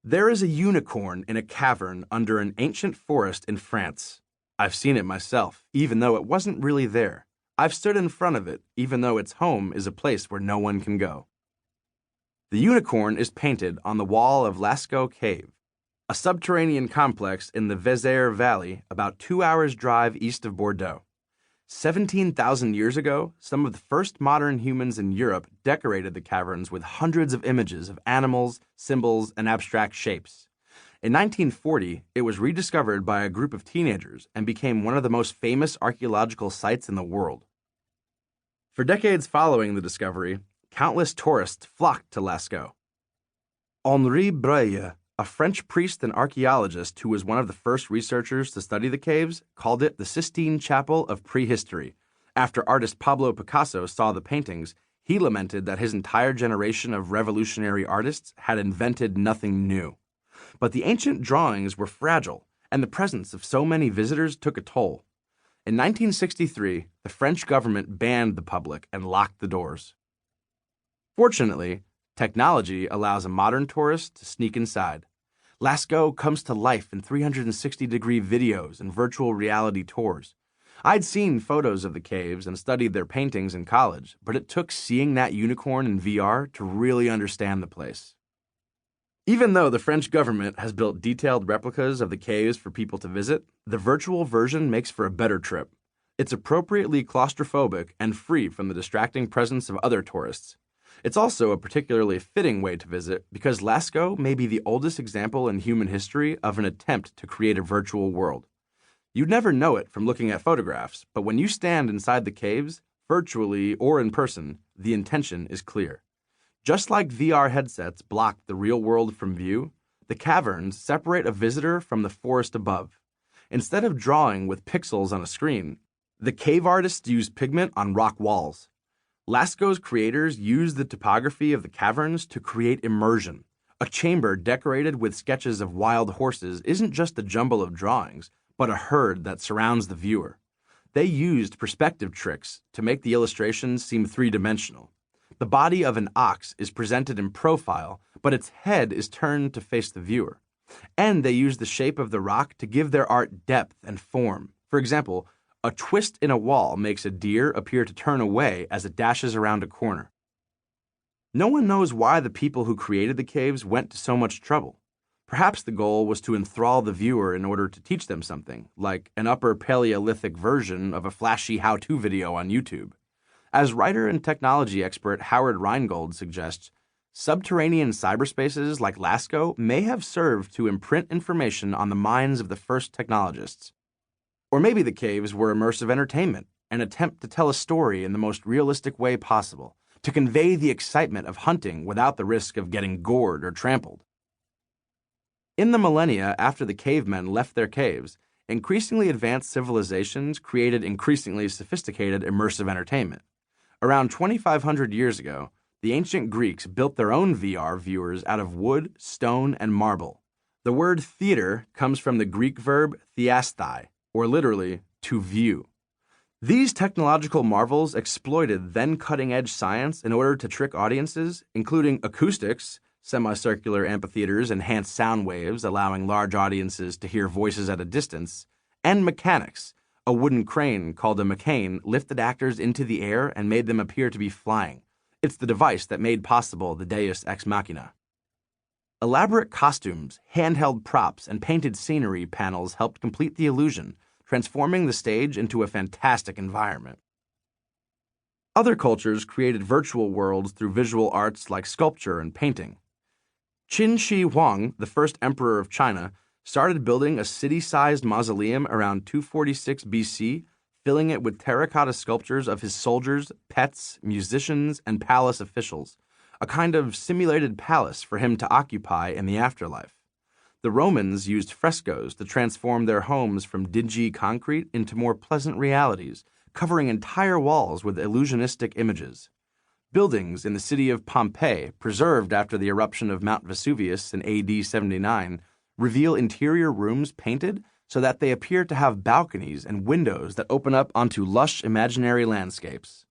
There is a unicorn in a cavern under an ancient forest in France. I've seen it myself, even though it wasn't really there. I've stood in front of it, even though its home is a place where no one can go. The unicorn is painted on the wall of Lascaux Cave, a subterranean complex in the Vézère Valley about 2 hours' drive east of Bordeaux. 17,000 years ago, some of the first modern humans in Europe decorated the caverns with hundreds of images of animals, symbols, and abstract shapes. In 1940, it was rediscovered by a group of teenagers and became one of the most famous archaeological sites in the world. For decades following the discovery, countless tourists flocked to Lascaux. Henri Breuil, a French priest and archaeologist who was one of the first researchers to study the caves, called it the Sistine Chapel of prehistory. After artist Pablo Picasso saw the paintings, he lamented that his entire generation of revolutionary artists had invented nothing new. But the ancient drawings were fragile, and the presence of so many visitors took a toll. In 1963, the French government banned the public and locked the doors. Fortunately, technology allows a modern tourist to sneak inside. Lascaux comes to life in 360-degree videos and virtual reality tours. I'd seen photos of the caves and studied their paintings in college, but it took seeing that unicorn in VR to really understand the place. Even though the French government has built detailed replicas of the caves for people to visit, the virtual version makes for a better trip. It's appropriately claustrophobic and free from the distracting presence of other tourists. It's also a particularly fitting way to visit because Lascaux may be the oldest example in human history of an attempt to create a virtual world. You'd never know it from looking at photographs, but when you stand inside the caves, virtually or in person, the intention is clear. Just like VR headsets block the real world from view, the caverns separate a visitor from the forest above. Instead of drawing with pixels on a screen, the cave artists use pigment on rock walls. Lascaux's creators used the topography of the caverns to create immersion. A chamber decorated with sketches of wild horses isn't just a jumble of drawings, but a herd that surrounds the viewer. They used perspective tricks to make the illustrations seem three-dimensional. The body of an ox is presented in profile, but its head is turned to face the viewer. And they use the shape of the rock to give their art depth and form. For example, a twist in a wall makes a deer appear to turn away as it dashes around a corner. No one knows why the people who created the caves went to so much trouble. Perhaps the goal was to enthrall the viewer in order to teach them something, like an Upper Paleolithic version of a flashy how-to video on YouTube. As writer and technology expert Howard Rheingold suggests, subterranean cyberspaces like Lascaux may have served to imprint information on the minds of the first technologists. Or maybe the caves were immersive entertainment, an attempt to tell a story in the most realistic way possible, to convey the excitement of hunting without the risk of getting gored or trampled. In the millennia after the cavemen left their caves, increasingly advanced civilizations created increasingly sophisticated immersive entertainment. Around 2,500 years ago, the ancient Greeks built their own VR viewers out of wood, stone, and marble. The word theater comes from the Greek verb theastai, or literally, to view. These technological marvels exploited then cutting-edge science in order to trick audiences, including acoustics, semicircular amphitheaters enhance sound waves, allowing large audiences to hear voices at a distance, and mechanics. A wooden crane called a machine lifted actors into the air and made them appear to be flying. It's the device that made possible the Deus Ex Machina. Elaborate costumes, handheld props, and painted scenery panels helped complete the illusion, transforming the stage into a fantastic environment. Other cultures created virtual worlds through visual arts like sculpture and painting. Qin Shi Huang, the first emperor of China, started building a city-sized mausoleum around 246 BC, filling it with terracotta sculptures of his soldiers, pets, musicians, and palace officials, a kind of simulated palace for him to occupy in the afterlife. The Romans used frescoes to transform their homes from dingy concrete into more pleasant realities, covering entire walls with illusionistic images. Buildings in the city of Pompeii, preserved after the eruption of Mount Vesuvius in AD 79, reveal interior rooms painted so that they appear to have balconies and windows that open up onto lush imaginary landscapes.